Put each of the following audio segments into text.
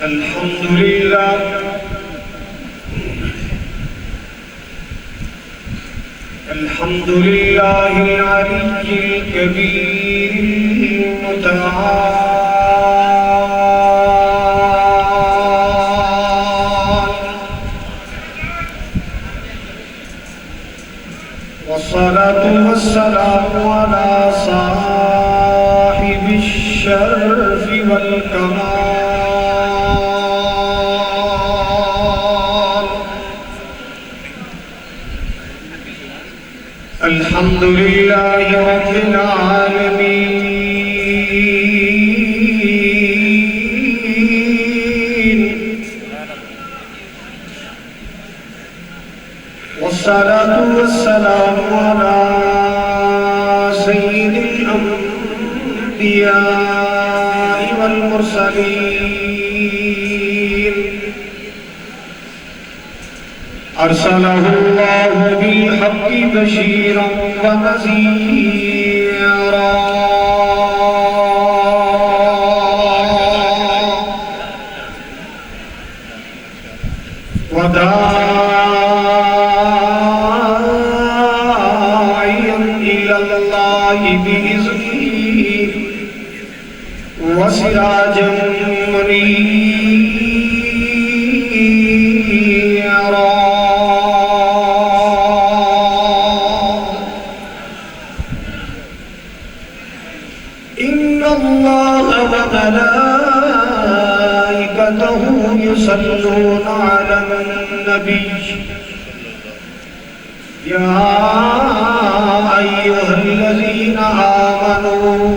الحمد لله الحمد لله العلي الكبير المتعال والصلاة والسلام على صاحب الشرف والكمال الحمد لله رب العالمين والصلاة والسلام على سيد الأنبياء والمرسلين أرسله الله بالحق بشيرا ونذيرا وداعيا إلى الله بإذنه وسراجا منيرا إن الله وملائكته يصلون على النبي يا أيها الذين آمنوا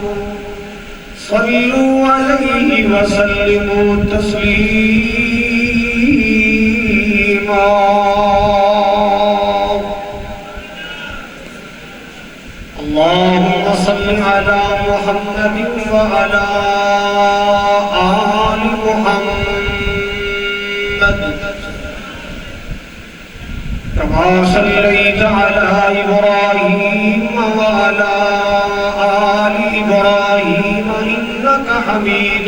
صلوا عليه وسلموا تسليما اللهم صل على محمد وعلى آل محمد كما صليت على إبراهيم وعلى آل إبراهيم إنك حميد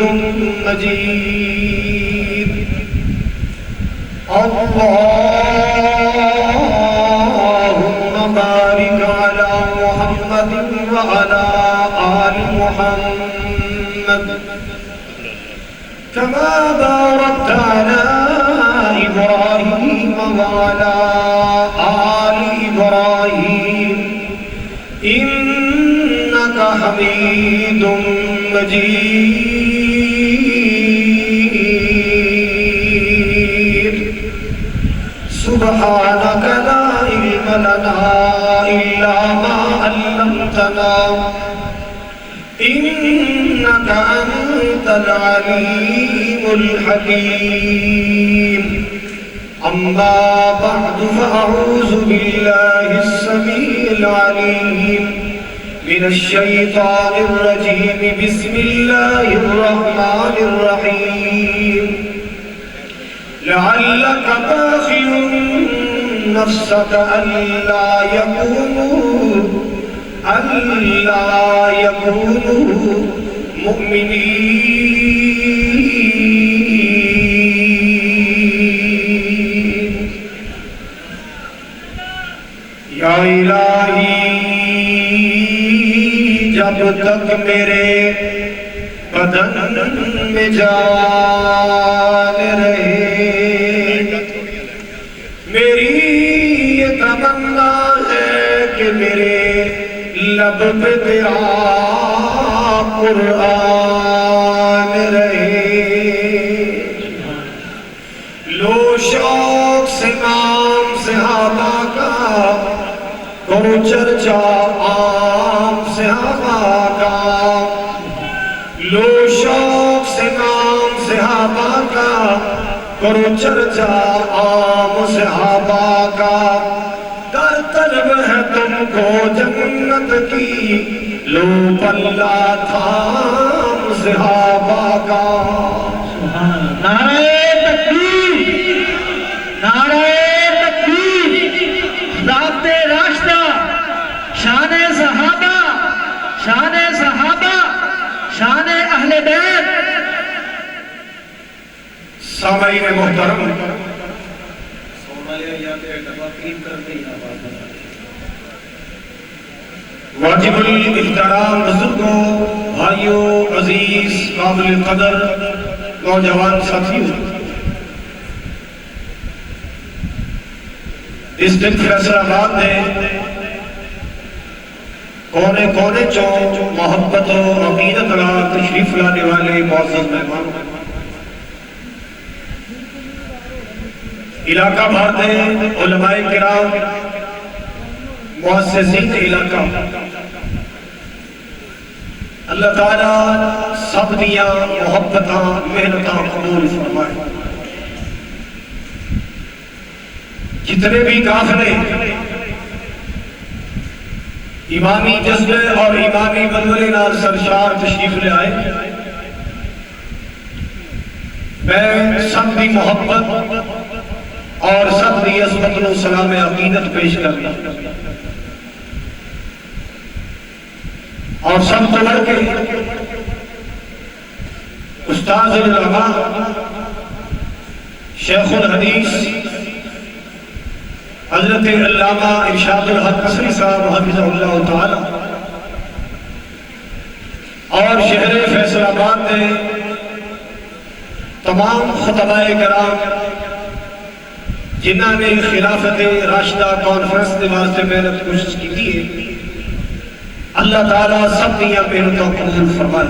مجيد اللهم بارك على محمد وعلى آل محمد كما باركت على إبراهيم وعلى آل إبراهيم إنك حميد مجيد سبحانك لا علم لنا إلا ما علمتنا إنك أنت العليم الحكيم أما بعد فأعوذ بالله السميع العليم من الشيطان الرجيم بسم الله الرحمن الرحيم لعلك باخع نفسك ألا يكونوا مؤمنين یا الہی جب تک میرے بدن میں جان رہے میری یہ تمنا ہے کہ میرے لب پہ تیرا قرآن رہے لو شوق سے نام صحابہ کا کرو چرچا عام صحابہ کا لو شوق سے نام صحابہ کا کرو چرچا عام صحابہ کا در طلب ہے تم کو جنت کی لو پلہ تھام صحابہ کا نعرہ تکبیر نعرہ تکبیر ذات راشدہ شان صحابہ شان اہل بیت سامعین محترم، واجب الاحترام بزرگوں، بھائیوں، عزیز، قابل قدر نوجوان ساتھیوں، ڈسٹرکٹ فیصل آباد میں کونے کونے چوں محبت و عقیدت را تشریف لانے والے معزز مہمان، علاقہ بھر دے علماء کرام، مؤسسین علاقہ، اللہ تعالیٰ سب دیاں محبتاں محنتاں قبول فرمائے۔ جتنے بھی قافلے امامی جذبے اور امامی بلبلے نال سرشار تشریف لے آئے، میں سب کی محبت اور سب کی عظمت و سلام عقیدت پیش کرتا اور سب کو بڑھ کے استاد العلماء شیخ الحدیث حضرت علامہ ارشاد الحق قصری صاحب حفظہ اللہ تعالی اور شہر فیصل آباد میں تمام خطباء کرام جنہوں نے خلافت راشدہ کانفرنس کے واسطے محنت کوشش کی ہے، اللہ تعالیٰ سب دیا محنتوں قبول فرمائے۔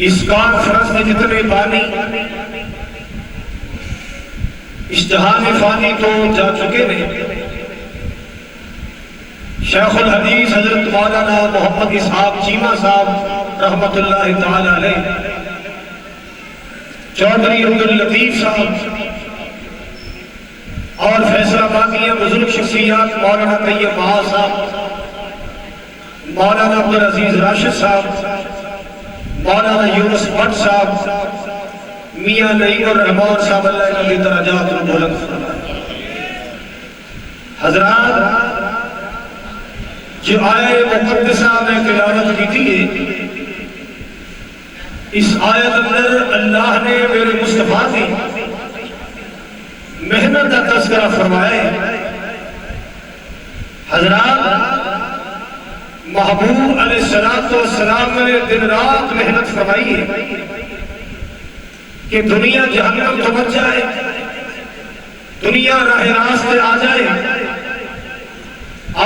اس کانفرنس میں جتنے بانی اشتہار فانی تو جا چکے ہیں، شیخ الحدیث حضرت مولانا محمد اسحاق چیمہ صاحب رحمت اللہ تعالی علیہ، چودھری عبداللطیف صاحب اور فیصل آبادیہ بزرگ شخصیات مولانا طیب بہا صاحب، مولانا عبدالعزیز راشد صاحب، مولانا یونس بٹ صاحب، میاں نعیم الرحمان صاحب، اللہ علیہ درجات بلند فرمائے۔ حضرات، جو آیت مقدسہ میں تلاوت کی تھی، اس آیت اندر اللہ نے میرے مصطفیٰ کی محنت کا تذکرہ فرمایا ہے۔ حضرات، محبوب علیہ السلام نے دن رات محنت فرمائی ہے کہ دنیا جہنم تو بچ جائے، دنیا راہ راست پہ آ جائے۔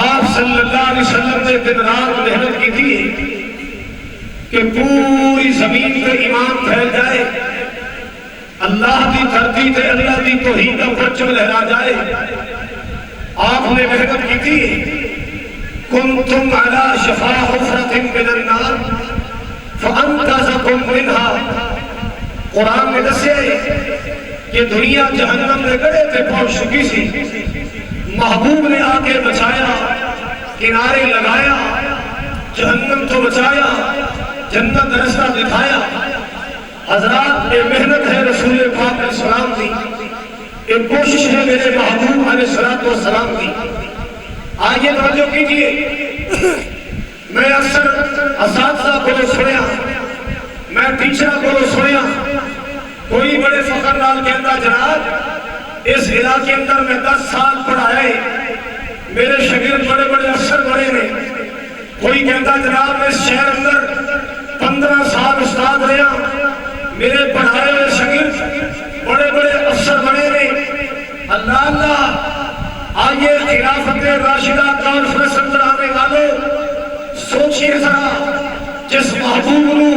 آپ صلی اللہ علیہ وسلم نے دن رات محنت کی تھی کہ پوری زمین پہ ایمان پھیل جائے، اللہ کی دھرتی تے اللہ کی توحید کا پرچم لہرا جائے۔ آپ نے محنت کی تھی، کنتم علی شفا حفرۃ من النار فانقذکم منہا۔ قرآن میں دسے کہ دنیا جہنم میں گڑے تے پہنچ چکی سی، محبوب نے آ کے بچایا، کنارے لگایا، جہنم تو بچایا، جنت رستہ دکھایا۔ حضرات، یہ محنت ہے رسول پاک علیہ السلام کی، یہ کوشش ہے میرے محبوب علیہ السلام کی۔ آئیے توجہ کیجئے، میں اکثر اساتذہ کو سنیا، میں ٹیچر کو سنیا، کوئی بڑے فخر نال کہتا جناب اس علاقے اندر میں 10 سال پڑھایا ہے، میرے شاگرد بڑے بڑے افسر بڑے نے۔ کوئی کہتا جناب میں اس شہر اندر 15 سال استاد رہا، میرے پڑھائے ہوئے شاگرد بڑے بڑے افسر بنے نے۔ اللہ اللہ، آئیے خلافت راشدہ کانفرنس اندر آنے والوں، سوچئے ذرا، جس محبوب نو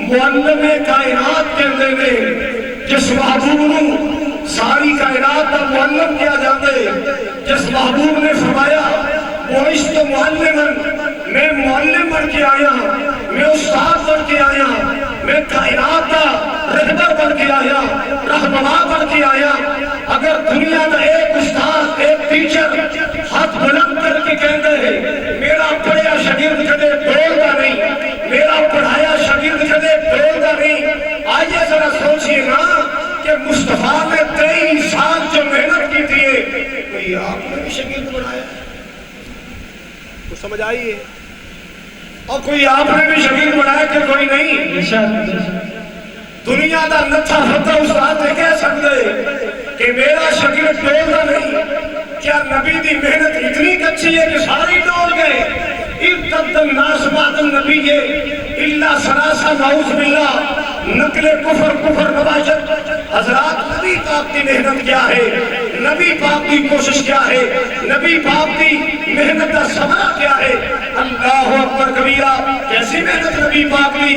معلم کائنات کے اندر نے، جس محبوب نو ساری کائنات کا معلم کیا جاتے، جس محبوب نے فرمایا بعثت معلما، میں معلم بن کے آیا، میں استاد بن کے آیا، میں کائنات کا رہبر بن کے آیا، رہنما بن کے آیا۔ اگر دنیا میں ایک استاد، ایک ٹیچر ہاتھ بلند کر کے کہتے ہیں میرا پڑھیا شاگرد کدے دوڑتا نہیں، میرا پڑھایا شاگرد کدے دوڑتا نہیں، آئیے ذرا سوچئے نا کہ مصطفیٰ نے 23 سال جو محنت کی تھی، کوئی آپ نے بھی شاگرد بنایا؟ تو سمجھ آئیے، اور کوئی آپ نے بھی شاگرد بنایا کہ کوئی نہیں؟ دنیا دا نتھا فتح استاد نے کہہ سکتے کہ میرا شاگرد ڈولتا نہیں، کیا نبی دی محنت اتنی کچھی ہے کہ سارے ڈول گئے؟ ارتد الناس بعد النبی الا سراسا نعوذ باللہ، نقل کفر نباشت۔ حضرات نبی پاک کی محنت کیا ہے، نبی پاک کی کوشش کیا ہے، نبی پاک کی محنت کا ثمرہ کیا ہے؟ اللہ اکبر کبیرہ، کیسی محنت نبی پاک کی؟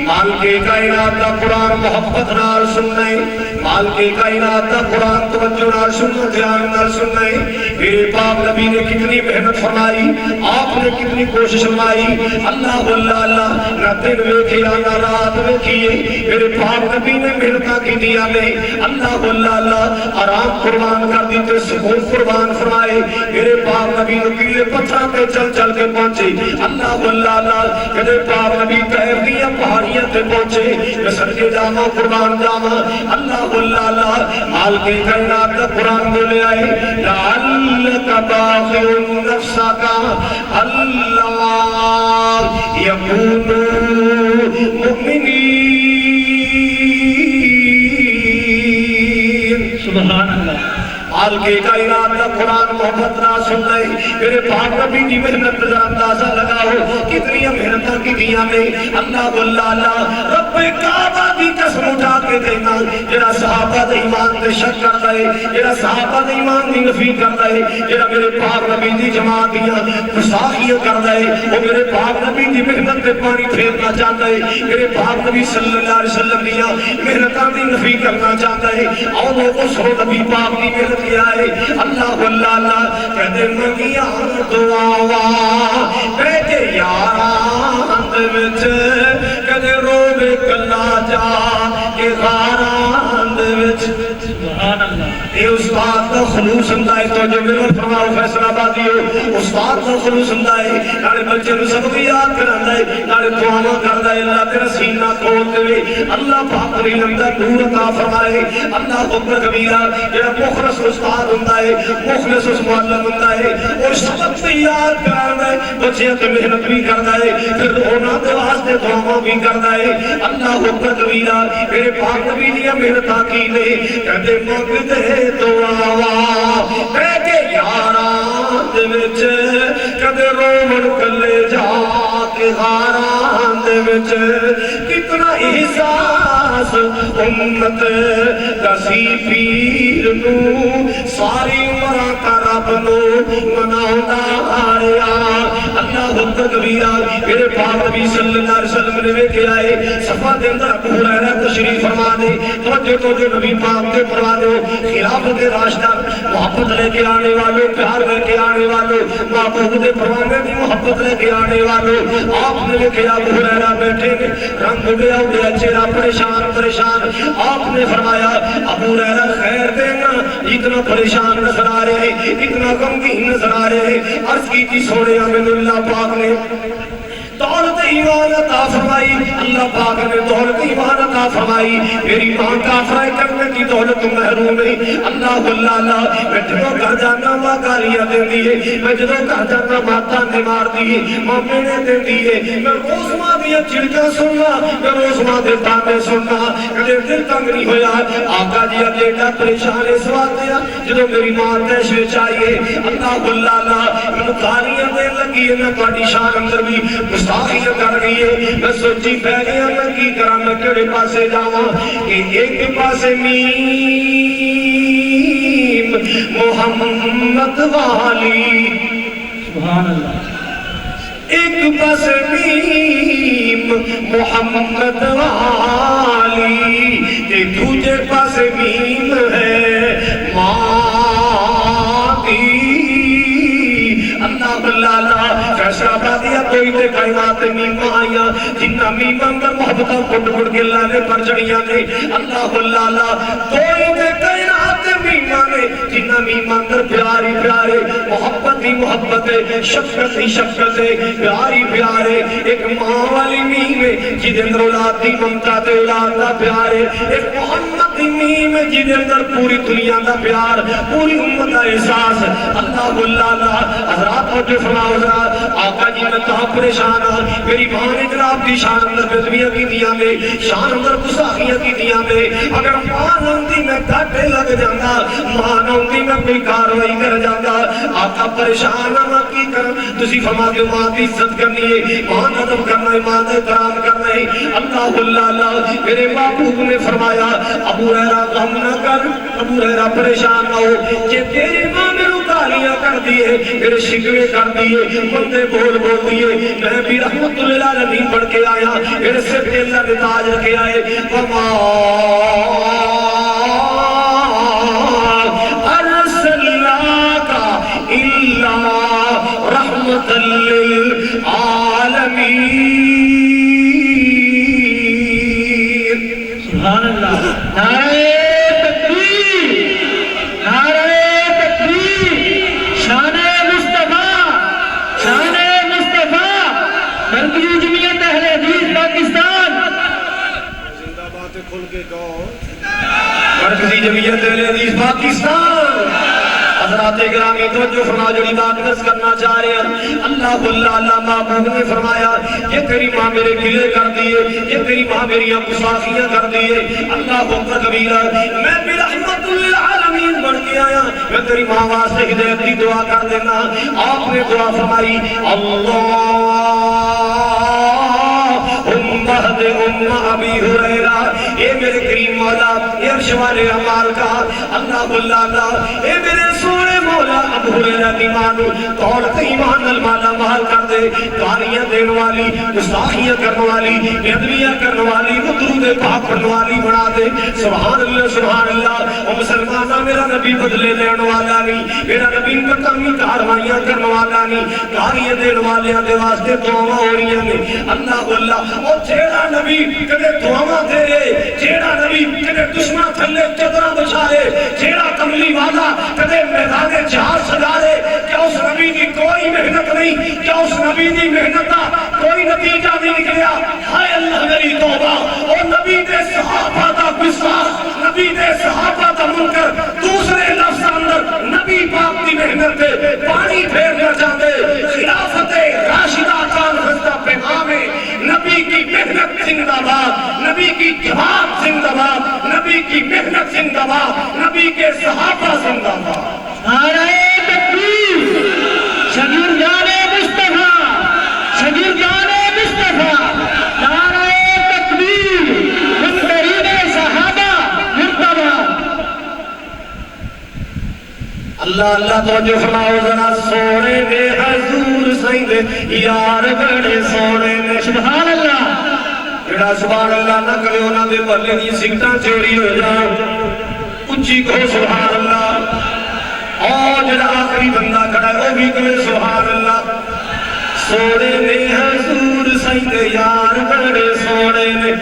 مال کے کائنات کا قرآن محبت نال سننا ہے، مال کے کائنات کا قرآن توجہ نال سننا، دھیان نال سننا ہے۔ میرے پاک نبی نے کتنی محنت فرمائی، آپ نے کتنی کوشش فرمائی، اللہ اللہ اللہ، نہ دن ویکھیا نہ رات ویکھیے، میرے پاک نبی نے محنتاں کی دیا میں، اللہ اللہ اللہ، آرام قربان کر دیتے، سکون قربان فرمائے، میرے پاک نبی نکیلے پتھراں پہ چل چل کے پہنچے، اللہ اللہ اللہ، میرے پاک نبی طیب دیا پہاڑیاں تے پہنچے، میں صدقے جاواں قربان جاواں، اللہ اللہ اللہ، مال کے کائنات کا قرآن بولے آئے، لعلک باخع نفسک اللہ یکونوا مؤمنین۔ سبحان اللہ۔ مال کے کائنات کا قرآن محبت نہ سن لے، میرے پاک نبی کی محنت ذرا اندازہ لگاؤ، کتنی محنتاں کی دیا میں، اللہ اللہ اللہ، رب کعبہ کی قسم اٹھا کے دینا، جڑا صحابہ دے ایمان تے شک کرتا ہے، جڑا صحابہ دے ایمان دی نفی کرتا ہے، جڑا میرے پاک نبی دی جماعت دیاں گستاخیاں کرتا ہے، وہ میرے پاک نبی دی محنت تے پانی پھیرنا چاہتا ہے، میرے پاک نبی صلی اللہ علیہ وسلم دیاں محنتاں دی نفی کرنا چاہتا ہے، اور وہ اس نبی پاک دی محنت کیا ہے، اللہ اللہ اللہ، کہتے منگیاں دعاواں بیٹے یاران دے وچ، کدے روے کلا جا کے غاران دے وچ۔ سبحان اللہ۔ اے استاد دا خلوص ہوندا ہے، تو جو میرے فرماؤ فیصلہ آبادیو، استاد دا خلوص ہوندا ہے، نالے بچے نوں سبق یاد کراندا ہے، نالے دعاواں کردا ہے، اللہ تیرا سینہ کھول دے، اللہ پاک نے اندر نور عطا فرمائے، اللہ اکبر کبیرہ، جڑا مخلص استاد ہوندا ہے، مخلص اس معلم ہوندا ہے، اور سبق سے یاد کراندا ہے، بچیاں تے محنت بھی کردا ہے، پھر انہاں دے واسطے دعاواں بھی کردا ہے، اللہ اکبر کبیرہ، میرے پاک نبی دی محنتاں کی نے، کہتے منگدے دعاواں بیٹھے یاران دے وچ، کدے رومن کلے جا کے غاران دے وچ، کتنا احساس امت کسی پیر نو ساری عمرہ کا رب نو مناؤندا آیا، اللہ اکبر کبیرہ، میرے پاک نبی صلی اللہ علیہ وسلم نے ویکھے آئے، صفحہ دے اندر ابو ہریرہ تشریف فرما دے، تو جو نبی پاک کے فرما دے، خلافت راشدہ، محبت لے کے آنے والوں، پیار لے کے آنے والوں، محبوب دے فرمانے دی محبت لے کے آنے والوں، آپ نے لکھے ابو ہریرہ بیٹھے نے، رنگ گیا ہویا چہرہ پریشان، آپ نے فرمایا ابو ہریرہ خیر دینا، اتنا پریشان نظر آ رہے ہیں، اتنا غمگین نظر آ رہے ہیں، عرض کی تھی سونے آمین اللہ پاک نے دولت ایمان عطا فرمائی، اللہ پاک نے دولت ایمان عطا فرمائی، میری ماں کافرہ کرنے کی دولت محروم نہیں، اللہ اللہ اللہ، میں جدو گھر جانا ماں گالیاں دے دیئے، میں جدو گھر جانا ماں تانے مار دیئے، ماں مینے دے دیئے، میں روز ماں دیا چڑکا سننا، میں روز ماں دے تانے سننا، کدے دل تنگ نہیں ہویا، آقا جی اجیٹا پریشان اس وقت دیا، جدو میری ماں تیشوے چاہیے، اللہ اللہ اللہ، میں گالیاں دے لگی ہے، میں پاڑی شان اندر بھی گستاخیاں کر گئی ہے، میں سوچی پہ گیا میں کی کرا، میں کڑے پاسے جاواں کہ ایک پاسے میم محمد والی، سبحان اللہ، ایک پاسے میم محمد والی، تے دوجے پاسے میم ہے ماں دی، اللہ اللہ اللہ، فیصلہ آبادیہ کوئی تے کائنات میم آئیاں، جنہ میم اندر محبتہ کھٹ کھٹ کے اللہ نے پر چڑھیاں نے، اللہ اللہ اللہ، کوئی تے کائنات میمہ نے جنہ میمہ اندر پیاری پیارے محبت ہی محبت ہے شفقت ہی شفقت ہے پیاری پیارے ایک ماں والی میم ہے جن اندر اولاد دی ممتا تے اولاد دا پیار ہے ایک محمد دی میم ہے جن اندر پوری دنیا دا پیار پوری امت دا احساس اللہ اللہ حضرات اور جو فرماؤ حضرات آقا جی میں کہاں پریشان ہوں میری ماں نے جناب دی شان اندر بزمیاں کی دیا میں شان اندر گستاخیاں کی دیا میں اگر ماں نوندی میں گھاٹے لگ جاندہ ماں نوندی میں کوئی کاروائی کر جاندہ آقا پریشان ہوں کی کر تسی فرماتے ہو ماں کی عزت کرنی ہے ماں ندب کرنا ہے ماں نے کرام کرنا ہے اللہ اللہ میرے محبوب نے فرمایا ابو ہریرہ غم نہ کر ابو ہریرہ پریشان نہ ہو کہ تیری ماں نے گالیاں کر دیے میرے شکوے کر دیے بندے بول دیے میں بھی رحمت للعالمین پڑھ کے آیا میرے سر پہ اللہ نے تاج رکھے آئے وما ارسلناک الا رحمت للعالمین سبحان اللہ مرکزی جمعیت اہل حدیث پاکستان حضرات گرامی توجہ فرما جو بات نس کرنا چاہ رہے ہیں اللہ محبوب نے فرمایا یہ تیری ماں میرے گلے کر دیے یہ تیری ماں میری گستاخیاں کر دیے اللہ اکبر کبیرہ میں بھی رحمت للعالمین بن کے آیا میں تیری ماں واسطے ہدایت کی دعا کر دینا آپ نے دعا فرمائی امہد ابی ہریرہ اے میرے کریم مولا اے عرش والے اعمال کا اللہ اے میرے سونے مولا ابو ہریرہ کی مانو دولت ایمان المالا مال کر دے گالیاں دین والی گستاخیاں کرنے والی بیدبیاں کرنے والی درود پاک پڑھنے والی بنا دے سبحان اللہ او مسلمانہ میرا نبی بدلے لین والا نہیں میرا نبی مقامی کاروائیاں کرنے والا نہیں گالیاں دین والیاں دے واسطے دعا ہو رہی ہیں اللہ او جیڑا نبی کدے دعا دے جیڑا نبی کدے دشمن تھلے چدرہ بچائے جیڑا کملی والا کدے میدان جہاز سجارے کیا اس نبی کی کوئی محنت نہیں کیا اس نبی کی محنت کا کوئی نتیجہ نہیں نکلیا ہائے اللہ میری توبہ اور نبی دے صحابہ دا گستاخ نبی دے صحابہ دا منکر دوسرے لفظ اندر نبی پاک دی محنت دے پانی پھیرنا چاہتے خلافت راشدہ کان خستہ پیغام نبی کی محنت زندہ باد نبی کی جواب زندہ باد نبی کی محنت زندہ باد نبی کے صحابہ زندہ باد نعرہ تکبیر شاگردان مصطفیٰ شاگردان مصطفیٰ نعرہ تکبیر منترین صحابہ مرتبہ اللہ توجہ فرماؤ ذرا سونے دے حضور سیدے یار بڑے سونے دے سبحان اللہ جڑا سبحان اللہ نہ کرے انہاں دے بلے دی سکٹاں چوری ہو جان اچھی کہو سبحان اللہ اور جڑا آخری بندہ کھڑا ہے وہ بھی کہے سبحان اللہ سونے دے حضور سیدے یار بڑے سونے دے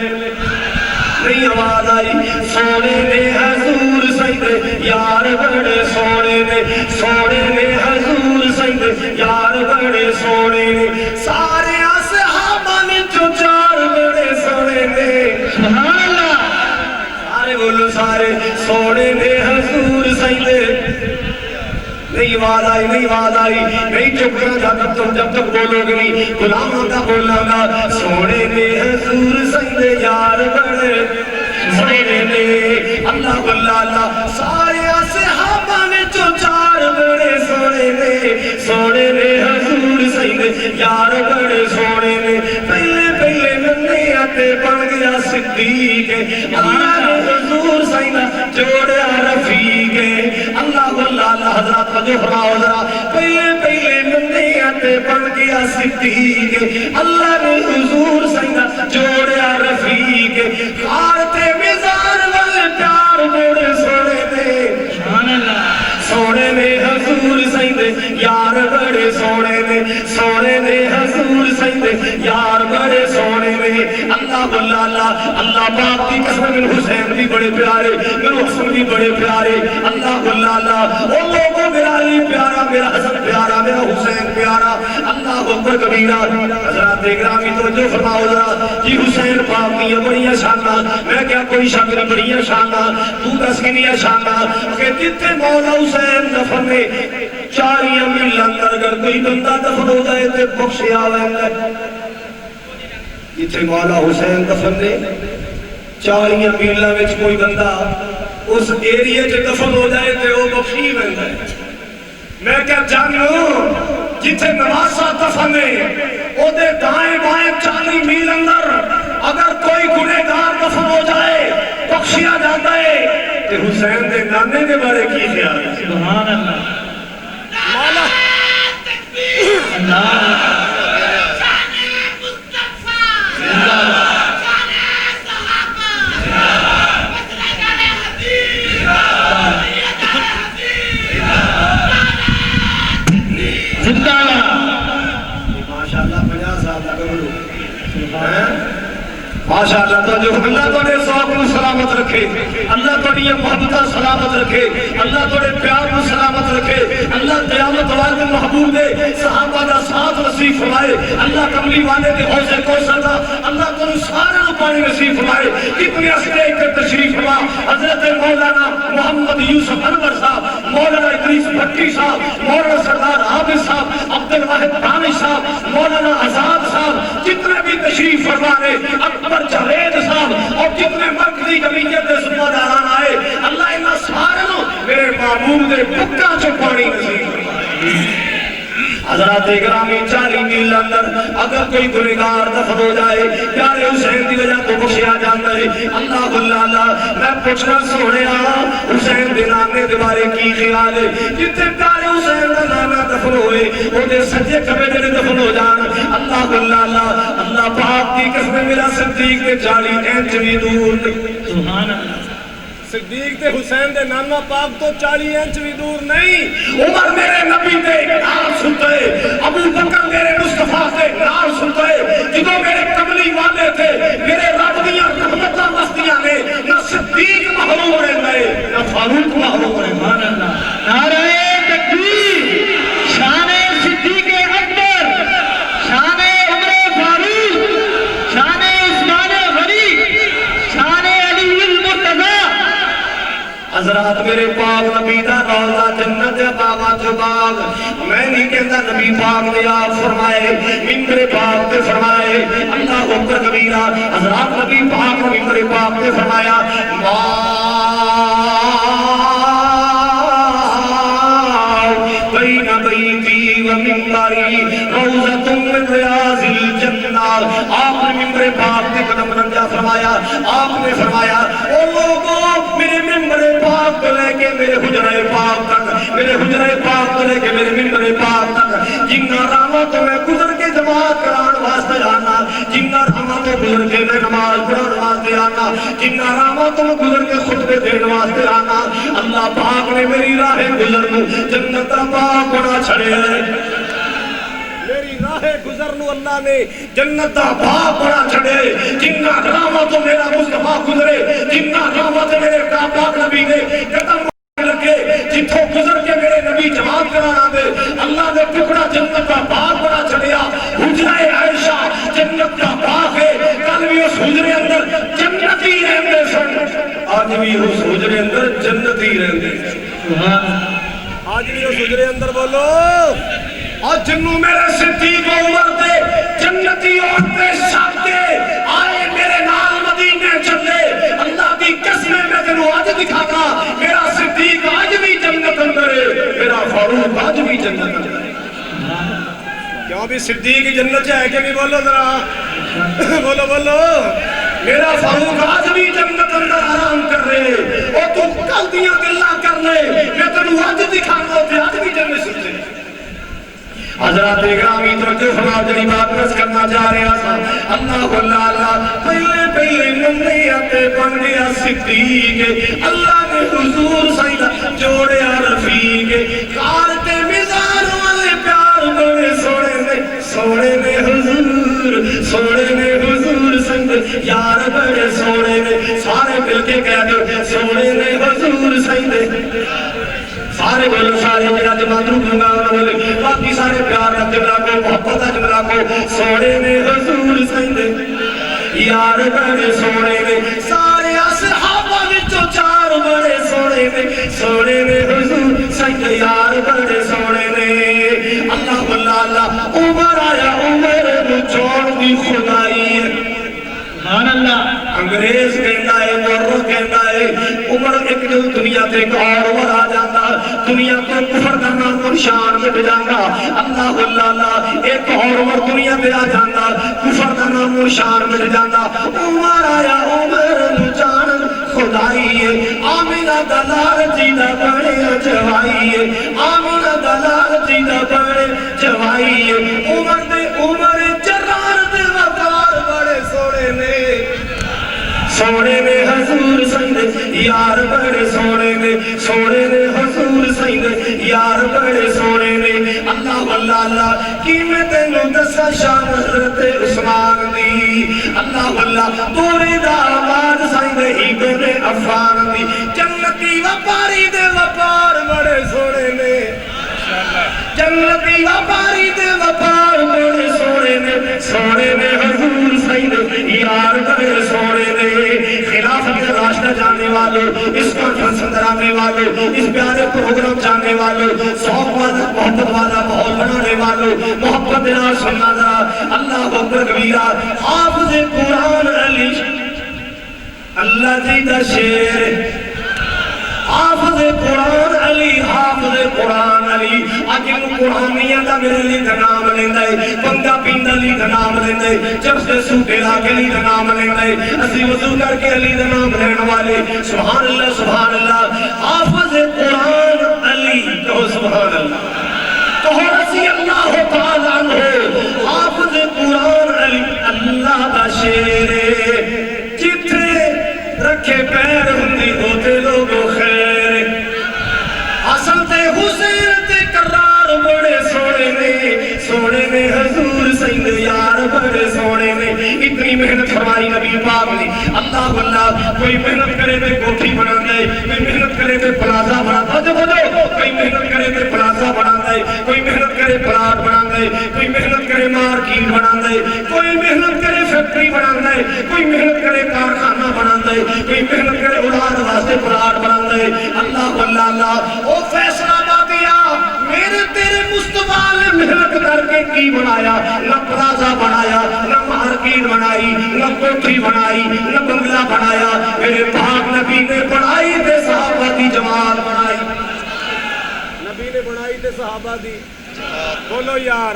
نہیں آواز آئی سونے دے حضور سیدے یار بڑے سونے دے سونے دے حضور سیدے یار بڑے سونے دے سارے صحابہ نے جو چار بڑے سونے دے سبحان اللہ سارے بولو سارے سونے دے حضور سیدے نہیں آواز آئی نہیں آواز آئی نہیں چپ کرنا جب تک بولو گے نہیں غلاموں کا بولنا گا سونے دے حضور سیدے یار بڑے سونے دے اللہ اللہ سارے صحابہ نے جو چار بڑے سونے دے حضور سیدے یار بڑے سونے دے پہلے ننے آتے بن گیا صدیق اللہ نے حضور سیدہ جوڑیا رفیق اللہ حضرات جو فرماؤ ذرا پہلے ننے آتے بن گیا صدیق اللہ نے حضور سیدہ جوڑیا رفیق خارتے مزار والے پیار بڑے سونے دے سبحان اللہ سونے نے حضور سیدے یار بڑے سونے نے سونے نے حضور سیدے یار بڑے سونے نے اللہ اللہ اللہ پاک کی قسم میرے حسین بھی بڑے پیارے میرے حسن بھی بڑے پیارے اللہ اللہ او لوگوں میرا علی پیارا میرا حسن پیارا میرا حسین پیارا اللہ اکبر کبیرہ حضرات گرامی توجہ فرماؤ ذرا جی حسین پاک کی بڑی شانہ میں کیا کوئی شک نہیں بڑی شانہ تو دس کی نہیں شانہ کہ جتنے مولا حسین دفن میں 40 میل اندر اگر کوئی بندہ دفن ہو جائے تو بخشیا ہوئے جتنے مولا حسین دفن نے 40 میل وچ کوئی بندہ اس ایریے چ دفن ہو جائے تو وہ بخشی ہوئے میں کیا جانوں جتنے نواسا دفن ہے وہ دے دائیں بائیں 40 میل اندر اگر کوئی گنہگار دفن ہو جائے بخشیا جاتا ہے تو حسین دے نانے کے بارے کی خیال ہے سبحان اللہ مولا اللہ ماشاءاللہ تو جو اللہ تو نے ذوق کو سلامت رکھے اللہ تو نے محبت سلامت رکھے اللہ تو نے پیار کو سلامت رکھے اللہ قیامت والے محبوب دے صحابہ دا ساتھ نصیب فرمائے اللہ کملی والے دے حوض کوثر دا اللہ تو نے سارے کو پانی نصیب فرمائے کتنے اسرے کر تشریف فرما حضرت مولانا محمد یوسف انور صاحب مولانا ادریس بھٹی صاحب مولانا سردار عابد صاحب عبد الواحد دانش صاحب مولانا آزاد صاحب جتنے بھی تشریف فرما رہے اکبر جاوید صاحب اور جتنے مرکزی جمعیت دے ذمہ داران آئے اللہ انہاں سارے نو میرے معبود دے بکا چ پانی نصیب فرمائے حضرات گرامی 40 میل اندر اگر کوئی گنہگار دفن ہو جائے پیارے حسین دی وجہ تو بخشیا جاتا ہے اللہ اللہ میں پوچھنا سونے حسین دے نانے دے بارے کی خیال ہے جتنے پیارے حسین دا نانا دفن ہوئے وہ دے سجے کبے دے دفن ہو جان اللہ اللہ پاک کی قسم میرا صدیق دے 40 انچ بھی دور نہیں سبحان اللہ صدیق تے حسین دے نانا پاک تو 40 انچ بھی دور نہیں عمر میرے نبی دے نام سنتے ابو بکر میرے مصطفیٰ دے نام سنتے جدو میرے کملی والے تھے میرے رب دیاں رحمتاں مستیاں نے نہ صدیق محروم رہے نہ فاروق محروم رہے سبحان اللہ نعرہ تکبیر شان صدیق اکبر شان عمر فاروق شان عثمان غنی شان علی المرتضی حضرات میرے پاک نبی دا روضہ جنت بابا جو باغ میں نہیں کہتا نبی پاک نے آپ فرمائے ممبر پاک پہ فرمائے اللہ اکبر کبیرہ حضرات نبی پاک نے ممبر پاک پہ فرمایا بین بیتی و ممبری روضۃ من ریاض الجنہ آپ نے ممبر پاک پہ قدم رنجا فرمایا آپ نے فرمایا او لوگوں میرے ممبر پاک کو لے کے میرے حجرہ پاک تک میرے حجرہ پاک کو لے کے میرے ممبر پاک تک جنہ راما تو میں گزر کے جماعت کران واسطے آنا جنہ راما تو گزر کے میں نماز پڑھان واسطے آنا جنہ راما تو میں گزر کے خطبے دین واسطے آنا اللہ پاک نے میری راہ گزر کو جنت پاک بنا چھڑے میری راہ گزر نو اللہ نے جنت دا باپ بڑا چھڑے جنہ راما تو میرا مصطفیٰ گزرے جنہ راما تو میرے پاک نبی نے قدم لگے جتھوں گزر کے میرے نبی جماعت کرانا دے اللہ نے ٹکڑا جنت دا باپ بڑا چھڑیا حجرہ عائشہ جنت دا باپ ہے کل بھی اس حجرے اندر جنتی رہندے سن آج بھی اس حجرے اندر جنتی رہندے آج بھی اس حجرے اندر بولو اور جنوں میرے صدیق و عمر دے جنتی عورتیں شاہدے آئے میرے نال مدینے چلے اللہ کی قسم میں تینوں آج دکھانا میرا صدیق آج بھی جنت اندر ہے میرا فاروق آج بھی جنت اندر ہے کیوں بھی صدیق جنت ہے کہ نہیں بولو ذرا بولو بولو میرا فاروق آج بھی جنت اندر آرام کر رہے اور تو کل دیاں گلاں کر لے میں تینوں آج دکھانا تے آج بھی جنت سکتے حضرات گرامی توجہ فرما جنی بات رس کرنا جا رہا تھا اللہ اللہ پہلے نمیت بن گیا صدیق اللہ نے حضور سائدہ جوڑیا رفیق کارتے مزار والے پیار بڑے سوڑے نے حضور سائدہ یار بڑے سونے نے سارے مل کے کہہ دو سونے نے حضور سیندے سارے بولو سارے میرا جماعت رکھوں گا بولے باقی سارے پیار کا جملہ کو محبت کا جملہ کو سونے نے حضور سیندے یار بڑے سونے نے سارے اصحابہ وچوں چار بڑے سونے نے سونے نے حضور سیندے یار بڑے سونے نے اللہ اللہ عمر آیا عمر نو چھوڑ دی خدائی ہے سبحان اللہ انگریز کہنا ہے مورو کہنا ہے عمر ایک جو دنیا تے ایک اور عمر آ جاتا دنیا کو کفر کا نام اور شان مٹ جاتا اللہ اللہ ایک اور عمر دنیا تے آ جاتا کفر کا نام اور شان مٹ جاتا عمر آیا عمر نو جان خدائی ہے آمینہ دلال جیدہ بڑے جوائی ہے آمینہ دلال جیدہ بڑے جوائی ہے عمر جرار دے وقار بڑے سوڑے نے سوڑے نے حضور سیندے یار بڑے سوڑے نے سوڑے نے حضور سیندے یار بڑے سوڑے نے اللہ اللہ کی میں تینوں دسا شان حضرت عثمان دی اللہ دوری دا آباد سیندے ابن عفان دی جنتی وپاری دے وپار بڑے سوڑے نے جنتی وپاری دے وپار بڑے سوڑے نے سوڑے نے حضور سیندے یار بڑے سوڑے نے خلافت راستہ جانے والوں اس کانفرنس اندر آنے والوں اس پیارے پروگرام جانے والوں سوق والا محبت والا ماحول بنانے والوں محبت نال سننا ذرا اللہ اکبر کبیرہ حافظ قرآن علی اللہ جی دا شیر حافظ قرآن علی حافظ قرآن علی آج ان قرآنیہ دا میرے لی دا نام لیندے بندہ پیندہ لی دا نام لیندے جب سے سوٹے لاکے لی دا نام لیندے اسی وضو کر کے علی دا نام لینے والے سبحان اللہ حافظ قرآن علی کہو سبحان اللہ کہو رسی اللہ تعالیٰ عنہ حافظ قرآن علی اللہ دا شیر جتھے رکھے پیر ہندی ہوتے لوگوں خیر حسن تے حسین تے قرار بڑے سوڑے نے حضور سیندے یار بڑے سوڑے نے اتنی محنت فرمائی نبی پاک نے اللہ کوئی محنت کرے تے کوٹھی بنا دے کوئی محنت کرے تے پلازا بنا دے کوئی محنت کرے تے پلازا بنا دے کوئی محنت کرے پلاٹ بنا دے کوئی محنت کرے مارکیٹ بنا دے کوئی محنت کرے فیکٹری بنا دے کوئی محنت کرے کارخانہ بنا دے کوئی محنت کرے اولاد واسطے پلاٹ بنا دے اللہ او فیصلہ باتیا میرے تیرے مصطفیٰ نے محنت کر کے کی بنایا نہ پلازا بنایا نہ مارکیٹ بنائی نہ کوٹھی بنائی نہ بنگلہ بنایا میرے پاک نبی نے بنائی تے صحابہ دی جماعت بنائی نبی نے بنائی تے صحابہ دی بولو یار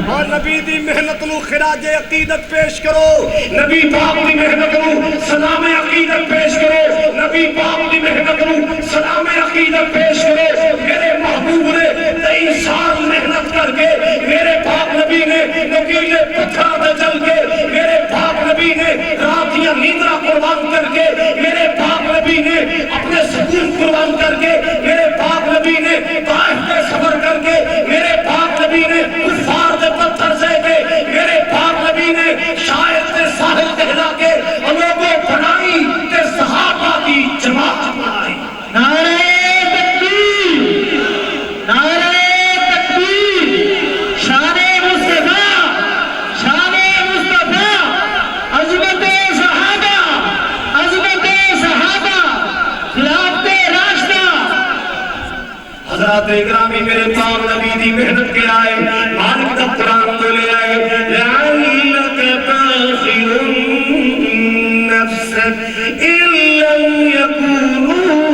اور نبی دی محنت نو خراج عقیدت پیش کرو نبی پاک دی محنت نو سلام عقیدت پیش کرو نبی پاک دی محنت نو سلام عقیدت پیش کرو میرے محبوب نے 23 سال محنت کر کے میرے پاک نبی نے نکیلے پتھر پہ چل کے میرے پاک نبی نے راتیاں نیندرہ قربان کر کے میرے پاک نبی نے اپنے سکون قربان کر کے میرے پاک نبی نے طائف کے سفر کر کے میرے پاک نبی نے کفار دے پتھر سے کے میرے پاک نبی نے شاید دے ساحل کہلا کے لوگوں بنائی تے صحابہ کی جماعت بنائی نعرہ تکبیر نعرہ تکبیر شان مصطفیٰ عظمت صحابہ خلافت راشدہ حضرات اکرامی میرے پاک نبی دی محنت کے آئے مالک دا قرآن کو لے آئے لَعَلَّكَ بَاخِرٌ نَفْسَكَ إِن لَّمْ يَكُونُوا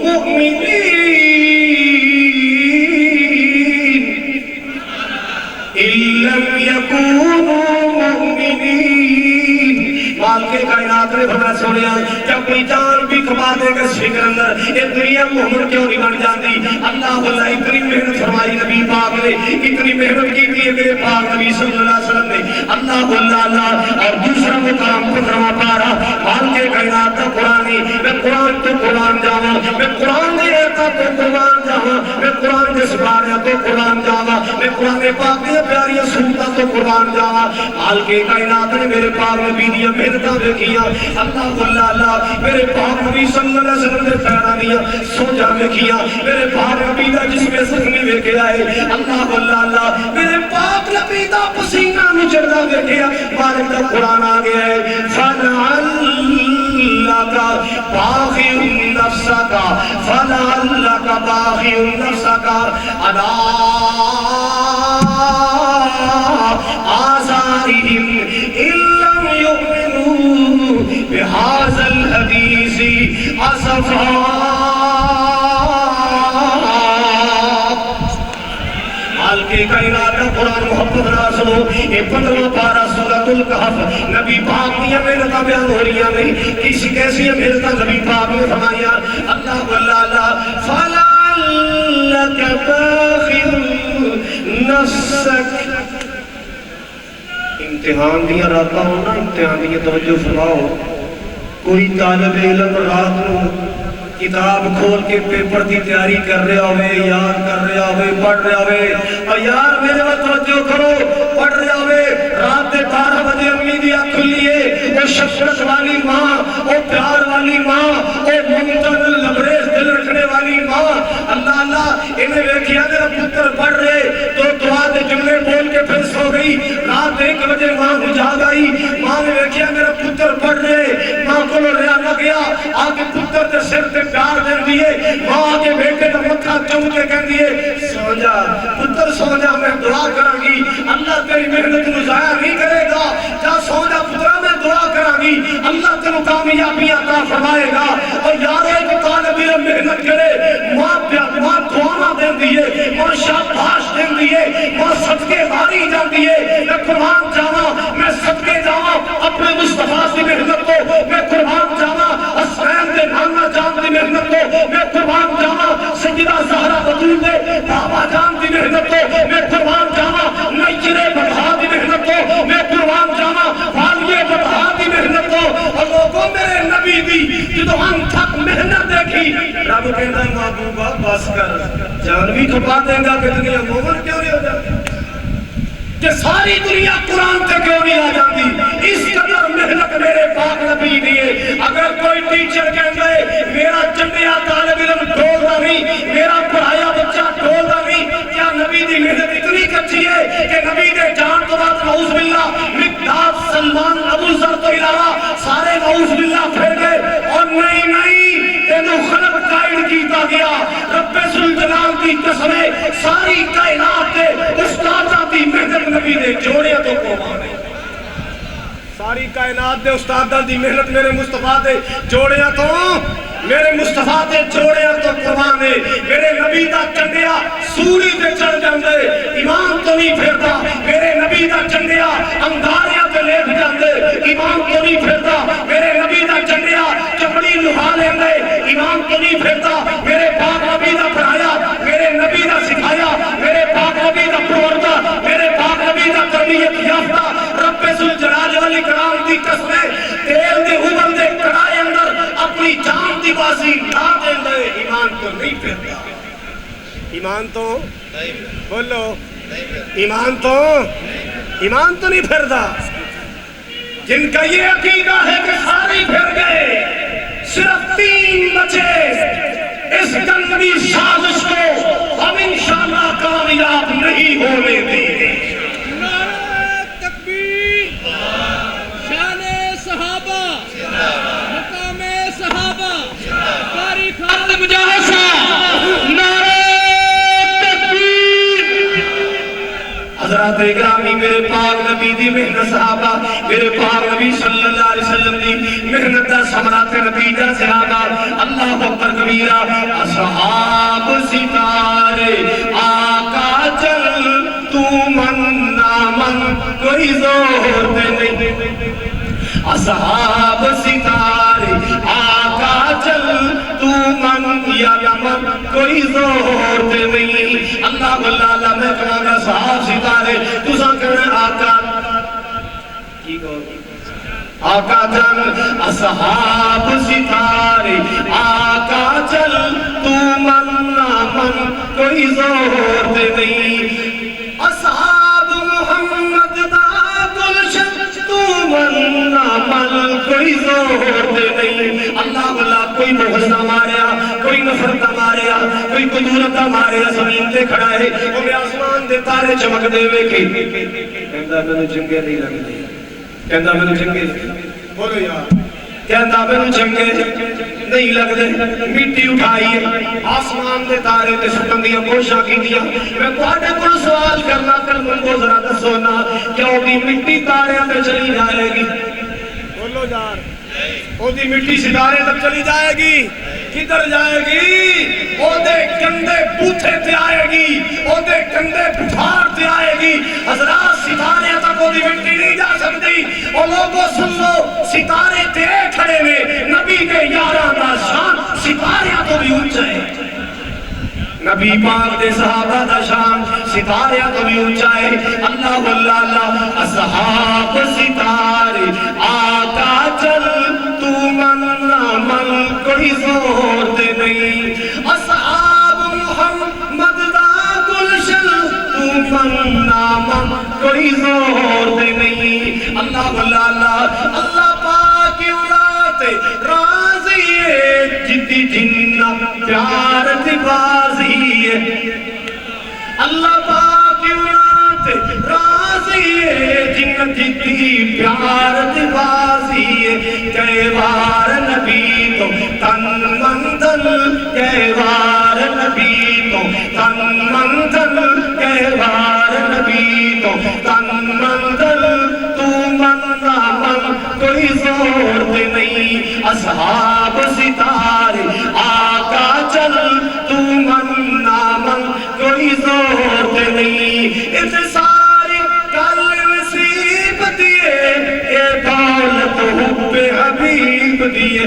مُؤْمِنِينَ إِن لَّمْ يَكُونُوا مُؤْمِنِينَ مالک کائنات کائنات نے فرمایا سونیا کہ اپنی جان بھی کما دے گا فکر اندر یہ دنیا مومن کیوں نہیں بن جاتی اللہ اللہ اتنی محنت فرمائی نبی پاک نے اتنی محنت کی تھی میرے پاک نبی صلی اللہ علیہ وسلم نے اللہ اللہ اور دوسرا مقام 15واں پارہ حال کے کائنات کا قرآن میں قرآن تو قرآن جاواں میں قرآن دے ایتا تو قرآن جاواں میں قرآن دے سباریا تو قرآن جاواں میں قرآن پاک دے پیاری سنتا تو قرآن جاواں حال کے کائنات نے میرے پاک نبی دیا محنتاں دیکھیاں اللہ اللہ میرے پاک نبی صلی اللہ علیہ وسلم دے پیراں دیا سوجا دیکھیاں میرے پاک نبی دا جسم زخمی ویکھیا ہے اللہ اللہ میرے پاک نبی دا پسینہ نچڑدا ویکھیا بارک دا قرآن آ گیا ہے فلعلک باخع نفسک فلعلک باخع نفسک علی آثارہم ان لم یؤمنوا بہذا الحدیث اسفا کے کائنات کا قرآن محبت نہ سنو یہ 15واں پارہ سورۃ الکہف نبی پاک کی محنتاں بیان ہو رہی ہیں کسی کیسی محنتاں نبی پاک نے فرمایا اللہ اللہ فلعلک باخع نفسک امتحان دیا راتاں ہونا امتحان دیا توجہ فرماؤ کوئی طالب علم رات نو کتاب کھول کے پیپر کی تیاری کر رہا ہوئے یاد کر رہا ہوئے پڑھ رہا ہوئے اور یار میرے وقت توجہ کرو پڑھ رہا ہوئے رات 12 بجے امی دیا کھلیے وہ شفقت والی ماں وہ پیار والی ماں وہ ممتن لبریز دل رکھنے والی ماں اللہ اللہ انہیں ویکھیا میرا پتر پڑھ رہے تو دعا دے جملے بول کے پھر سو گئی رات 1 بجے ماں کو جاگ آئی ماں نے ویکھیا میرا پتر پڑھ رہے ماں کو ریا نہ گیا آگے پتر دے سر تے پیار دے دیئے ماں آگے بیٹے دا مکھا چم کے کہہ دیئے سو جا پتر سو جا میں دعا کروں گی اللہ تیری محنت نو ضائع نہیں کرے گا جا سو جا پترا میں دعا کروں گی اللہ تیرے کامیابی عطا فرمائے گا اور یارو ایک طالب علم محنت کرے ماں دعا دے دیئے ماں شاباش دے دیئے ماں صدقے باری جا دیئے میں قرآن جاواں میں صدقے جاواں اپنے مصطفیٰ سے محنت کو میں قرآن جاواں حسین دے نانا جان دی محنت کو میں قربان جاواں سیدہ زہرا بطول دے بابا جان دی محنت کو میں قربان جاواں نیچرے بڑھا دی محنت کو میں قربان جاواں والیے بڑھا دی محنت کو اور لوگوں میرے نبی دی جدو ہم تھک محنت دیکھی رب کہتا ہے محبوبہ بس کر جان بھی کھپا دیں گا کہ دنیا مومن کیوں نہیں ہو جاتی کہ ساری دنیا قرآن سے کیوں نہیں آ جاتی اس قدر محنت میرے پاک نبی دیئے اگر کوئی ٹیچر کہتا ہے میرا چنڈیا طالب علم ڈھولتا نہیں میرا پڑھایا بچہ ڈھولتا نہیں کیا نبی دی محنت اتنی کچھی ہے کہ نبی دے جان تو بات نعوذ باللہ مقداد سلمان ابو ذر تو علاوہ سارے نعوذ باللہ پھر گئے اور نہیں تینو خلق گائیڈ کیتا گیا رب ذوالجلال کی قسم ساری کائنات دے استادہ دی محنت نبی دے جوڑے تو قربان ہے ساری کائنات دے استادہ دی محنت میرے مصطفیٰ دے جوڑے تو میرے مصطفیٰ دے جوڑے تو قربان ہے میرے نبی دا چنڈیا سوری تے چڑھ جاندے ایمان تو نہیں پھرتا میرے نبی دا چنڈیا انگاریاں تے لیٹ جاندے ایمان تو نہیں پھرتا میرے نبی دا چنڈیا چپڑی لہا لیندے ایمان تو نہیں پھرتا میرے پاک نبی دا پڑھایا میرے نبی دا سکھایا میرے پاک نبی دا پروردہ میرے پاک نبی دا تربیت یافتہ رب ذوالجلال والاکرام دی قسم تیل دے ابل دے کڑائے اندر اپنی جان دی بازی نہ دے دے ایمان تو نہیں پھرتا ایمان تو بولو ایمان تو نہیں پھرتا جن کا یہ عقیدہ ہے کہ سارے پھر گئے صرف 3 بچے اس گندی سازش کو ہم انشاءاللہ کامیاب نہیں ہونے دیں گے نعرہ تکبیر شان صحابہ مقام صحابہ قاری خالد مجاہد صاحب نعرہ حضرات اکرامی میرے پاک نبی دی محنت صحابہ میرے پاک نبی صلی اللہ علیہ وسلم دی محنت دا ثمرات نتیجہ صحابہ اللہ اکبر کبیرہ اصحاب ستارے آقا چل تو من نامن کوئی زور دے نہیں اصحاب ستارے آقا چل تو من یا یمن کوئی زور تے نہیں اللہ واللہ میں کہاں گا صحاب ستارے تو ساکر آقا کی گو آقا چل اصحاب ستارے آقا چل تو من من کوئی زور تے نہیں اصحاب محمد دا گلشن تو من من کوئی زور تے نہیں اللہ واللہ کوئی بغض نہ ماریا کوئی نفرت نہ ماریا کوئی قدورت نہ ماریا زمین تے کھڑا ہے وہ میں آسمان دے تارے چمک دے وے کے کہندہ میں نے چنگے نہیں لگ دے کہندہ میں نے چنگے بولو یار کہندہ میں نے چنگے نہیں لگ دے مٹی اٹھائی آسمان دے تارے تے ستم دیا کوشاں کی دیا میں کوڑے کو سوال کرنا کل من کو ذرا دسونا کیا وہ دی مٹی تارے میں چلی جائے گی بولو یار وہ دی مٹی ستارے تک چلی جائے گی کدھر جائے گی وہ دے کندے بوتھے تے آئے گی وہ دے کندے بٹھار تے آئے گی حضرات ستارے تک وہ دی مٹی نہیں جا سکتی وہ لوگوں سن لو ستارے تے کھڑے میں نبی کے یاران دا شان ستارے تو بھی اونچا ہے نبی پاک دے صحابہ دا شان ستارے تو بھی اونچا ہے اللہ واللہ اصحاب ستارے آقا چل تو من من کوئی زور دے نہیں اصحاب محمد دا گلشن تو من من کوئی زور دے نہیں اللہ واللہ اللہ پاک کی اولاد راضی ہے جتی جنہ پیار بازی ہے اللہ پاک کی اولاد راضی ہے جنہ جتی پیار بازی ہے کئی بار نبی تو تن مندل کئی بار نبی تو تن مندل کئی بار نبی تو تن مندل تو من من کوئی زور دے نہیں اصحاب ستارے آقا چل تو من من کوئی زور دے نہیں انتصاری کل نصیب دیے اے دولت حب حبیب دیے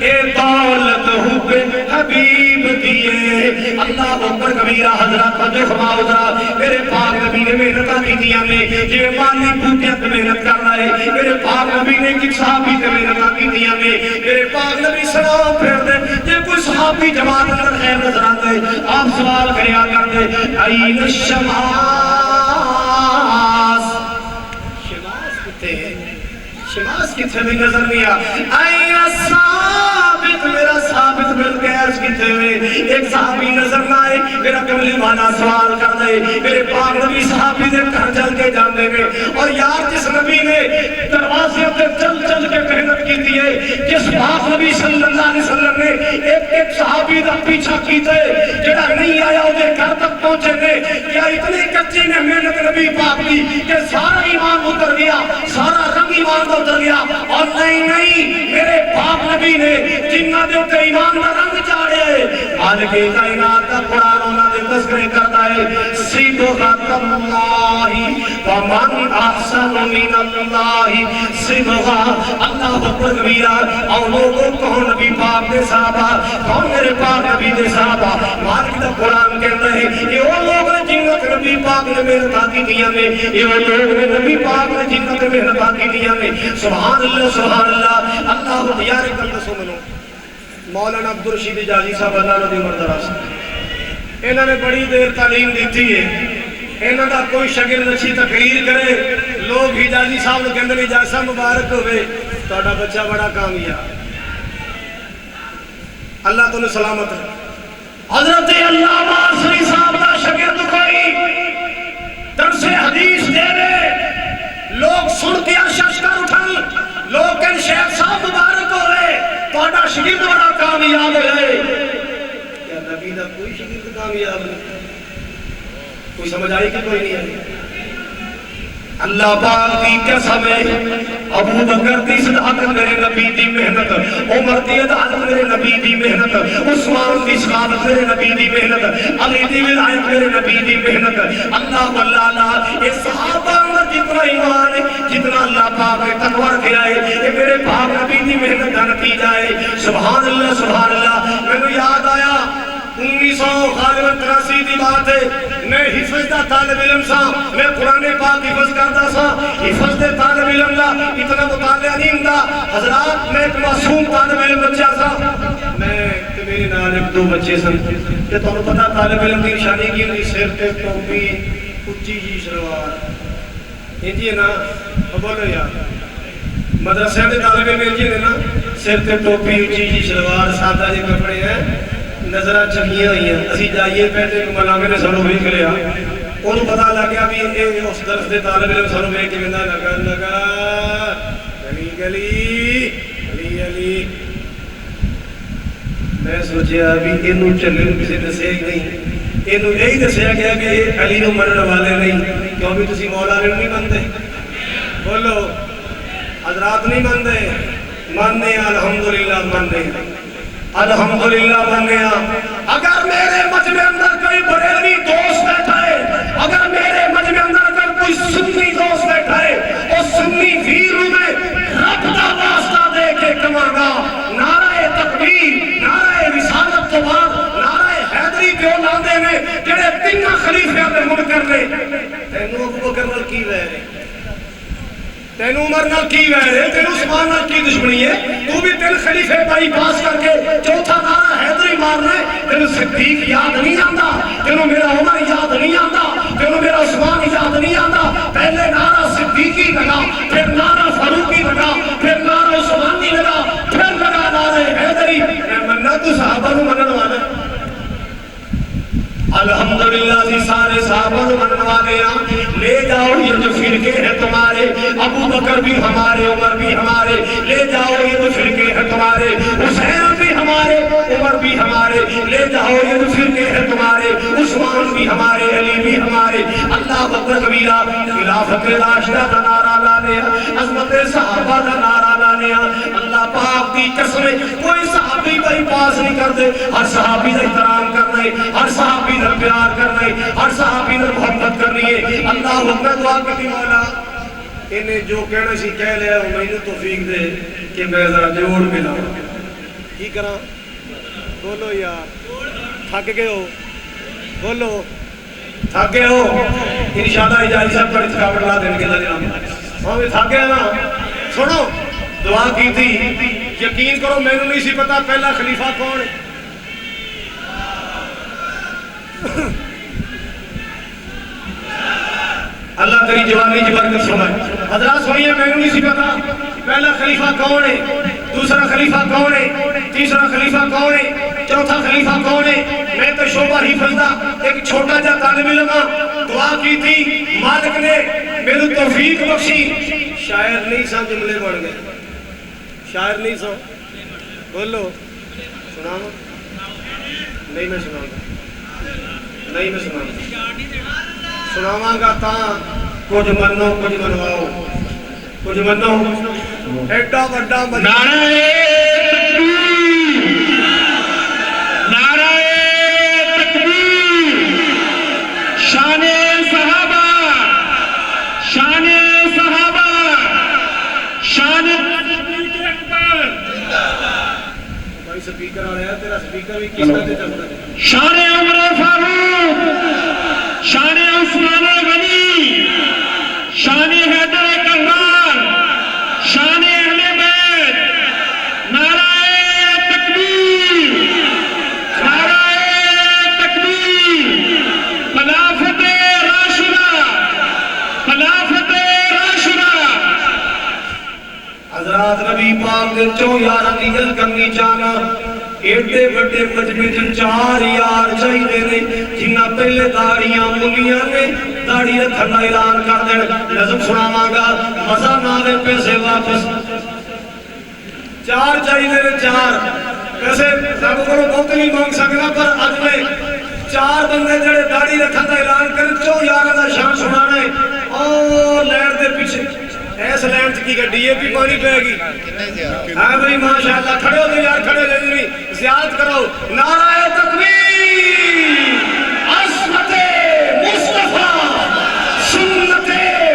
اے دولت حب حبیب دیے اللہ اکبر کبیرہ حضرات وجہ فرماؤ ذرا میرے پاک نبی نے محنت کی دیا میں جو مالی بوٹیت محنت کر رہا ہے میرے پاک نبی نے کچھ صحابی نے محنت کی دیا میں میرے پاک نبی سلام پھیر دے جو کوئی صحابی جماعت اندر خیر نظر آتا ہے آپ سوال کریا کر دے این الشماس شماس کتے ہیں شماس کتے بھی نظر نہیں آئی ثابت میرا ثابت مل گیا اس کی تھے ایک صحابی نظر نہ آئے میرا کملی والا سوال کر دے میرے پاک نبی صحابی دے گھر چل کے جانے میں اور یار جس نبی نے دروازے پہ چل چل کے محنت کی تھی جس پاک نبی صلی اللہ علیہ وسلم نے ایک صحابی دا پیچھا کی تھے جڑا نہیں آیا وہ گھر تک پہنچے تھے کیا اتنے کچے نے محنت نبی پاک دی کہ سارا ایمان اتر گیا سارا رنگ ایمان اتر گیا اور نہیں میرے پاک نبی نے جنہ دے ہوتے ایمان کا رنگ چاڑے مالک کائنات کا قرآن انہوں نے تذکرے کرتا ہے صبغۃ اللہ ومن احسن من اللہ صبغہ اللہ اکبر کبیرہ اور لوگوں کون نبی پاک دے صحابہ کون میرے پاک نبی دے صحابہ مالک کا قرآن کہتا ہے یہ وہ لوگ نے جنت نبی پاک نے محنت کی دیا میں یہ وہ لوگ نے نبی پاک نے جنت محنت کی دیا میں سبحان اللہ اللہ یار کل سو منو مولانا عبدالرشید حجازی صاحب اللہ نبی مردراز انہوں نے بڑی دیر تعلیم دیتی ہے انہوں نے کوئی شاگرد اچھی تقریر کرے لوگ حجازی صاحب نے کہندے حجازی صاحب مبارک ہوئے تہاڈا بچہ بڑا کامیاب اللہ تو نے سلامت ہے حضرت علامہ عصری صاحب دا شاگرد کوئی درس حدیث دے رہے لوگ سن کے شش کر اٹھن لوگ کہن شیخ صاحب مبارک ہوئے تہاڈا شاگرد بڑا کامیاب ہے کیا نبی دا کوئی شاگرد کامیاب نہیں کوئی سمجھ آئی کہ کوئی نہیں آئی اللہ پاک دی قسم ہے ابو بکر دی صداقت میرے نبی دی محنت عمر دی عدالت میرے نبی دی محنت عثمان دی صحابت میرے نبی دی محنت علی دی ولایت میرے نبی دی محنت اللہ واللہ یہ صحابہ میں جتنا ایمان ہے جتنا اللہ پاک نے تقوی کیا ہے یہ میرے پاک نبی دی محنت کا نتیجہ ہے سبحان اللہ میں یاد آیا 1983 دی بات ہے میں حفظ دا طالب علم سا میں قرآن پاک حفظ کرتا سا حفظ دے طالب علم دا اتنا مطالعہ نہیں ہوندا حضرات میں ایک معصوم طالب علم بچہ سا میں تے میرے نال ایک دو بچے سن تے تانوں پتہ طالب علم دی نشانی کی ہوندی سر تے ٹوپی اونچی جی شلوار انجی نا بولو یار مدرسے دے طالب علم انجی نے نا سر تے ٹوپی اونچی جی شلوار سادہ جے کپڑے ہیں نظرہ چکیاں ہوئی ہیں اسی جائیے پہلے ملانگے نے سنو بھی کریا انہوں پتا لگیا بھی اس درس دے طالب علم سنو بھی کہ بندہ لگا گلی گلی علی علی میں سوچیا بھی انہوں چلے کسی دسیا ہی نہیں انہوں یہی دسیا گیا کہ یہ علی نو مرن والے نہیں کیونکہ تسی مولا علی نہیں مانتے بولو حضرات نہیں مانتے ماننے الحمدللہ ماننے الحمدللہ مانیا اگر میرے مجمع اندر کوئی بریلوی دوست بیٹھا ہے اگر میرے مجمع اندر اگر کوئی سنی دوست بیٹھا ہے اس سنی ویروں میں رب دا واسطہ دے کے کمانا نعرہ تکبیر نعرہ رسالت تو بعد نعرہ حیدری کیوں لاندے نے جڑے تینوں خلیفیاں دے منکر نے تینوں ابو بکر نال کی ویر ہے تینوں عمر نال کی ویر ہے تینوں عثمان نال کی دشمنی ہے تو بھی تین خلیفے بائی پاس کر کے چوتھا نعرہ حیدری مارنا ہے تینوں صدیق یاد نہیں آندا تینوں میرا عمر یاد نہیں آندا تینوں میرا عثمان یاد نہیں آندا پہلے نعرہ صدیقی لگا پھر نعرہ فاروقی لگا پھر نعرہ عثمانی لگا پھر لگا نعرہ حیدری میں مننا تو صحابہ نو منن والا الحمدللہ جی سارے صحابہ منن والے ہیں لے جاؤ یہ جو فرقے ہیں تمہارے ابو بکر بھی ہمارے عمر بھی ہمارے لے جاؤ یہ جو فرقے ہیں تمہارے حسین بھی ہمارے عمر بھی ہمارے لے جاؤ یہ جو فرقے ہیں تمہارے عثمان بھی ہمارے علی بھی ہمارے اللہ اکبر کبیرہ خلافت راشدہ کا نعرہ لانے عظمت صحابہ کا نعرہ لانے اللہ پاک دی قسم کوئی صحابی بائی پاس نہیں کر دے ہر صحابی کا احترام کرنا ہے ہر صحابی کا پیار کرنا ہے ہر صحابی کا محبت کرنی ہے اللہ اکبر دعا کرتی مولا انہیں جو کہنا سی کہہ لیا وہ میں نے توفیق دے کہ میں ذرا جوڑ ملا کی کرا بولو یار تھک گئے ہو بولو تھک گئے ہو انشاءاللہ اجازت صاحب پر تھکاوٹ لا دینے کے اللہ جناب ہاں بھی تھک گئے نا سنو دعا کی تھی یقین کرو میں نے نہیں سی پتا پہلا خلیفہ کون ہے اللہ تیری جوانی کی برکت فرمائے حضرات سنیے میں نہیں سی پتا پہلا خلیفہ کون ہے دوسرا خلیفہ کون ہے تیسرا خلیفہ کون ہے چوتھا خلیفہ کون ہے میں تو شعبہ ہی فلدا ایک چھوٹا جا طالب علم دعا کی تھی مالک نے میرے توفیق بخشی شاعر نہیں سا جملے بڑھ گئے شاعر نہیں سا بولو سناؤں نہیں میں سناؤں گا نہیں میں سناواں گا تاں کچھ منو کچھ منواؤ کچھ منو ایڈا وڈا نعرہ تکبیر نعرہ تکبیر شان صحابہ شان صحابہ شان اکبر بھائی سپیکر آ رہا ہے تیرا سپیکر بھی کس طرح چلتا ہے شان عمر فاروق شان عثمان غنی شان حیدر کرار شان اہل بیت نعرہ تکبیر نعرہ تکبیر خلافت راشدہ خلافت راشدہ حضرات نبی پاک نے 4 یاراں دی گل کرنی چاہنا ایڈے بڑے مجمع چار یار چاہیے نے جنہ پہلے داڑیاں منگیاں نے داڑی رکھن کا اعلان کر دین نظم سناواں گا مزہ نہ آوے پیسے واپس چار چاہیے نے چار ویسے رب کو بہت نہیں مانگ سکتا پر اج میں چار بندے جڑے داڑھی رکھن کا اعلان کرن 4 یاراں دا شان سنانا ہے او لین دے پیچھے ایس لین چ کی گڈی ہے بھی پانی پے گی ہاں بھائی ماشاءاللہ کھڑے ہو تو یار کھڑے ہو جی زیارت کرو نعرہ تکبیر عظمت مصطفیٰ سنت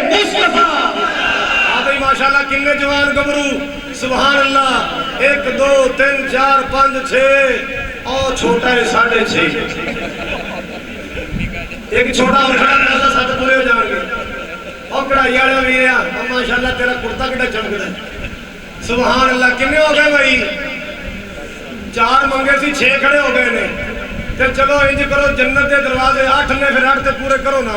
مصطفیٰ ہاں بھائی ماشاءاللہ کنے جوان گبرو سبحان اللہ 1 2 3 4 5 6 اور چھوٹا ہے 6.5 ایک چھوٹا اور کھڑا ہے 7 پورے ہو جان گے اور کڑھائی والا ویریا ماشاءاللہ تیرا کرتا کٹا چمکدا سبحان اللہ کنے ہو گئے بھائی 4 منگے سی 6 کھڑے ہو گئے نے تے چلو انج کرو جنت دے دروازے 8 نے پھر 8 تے پورے کرو نا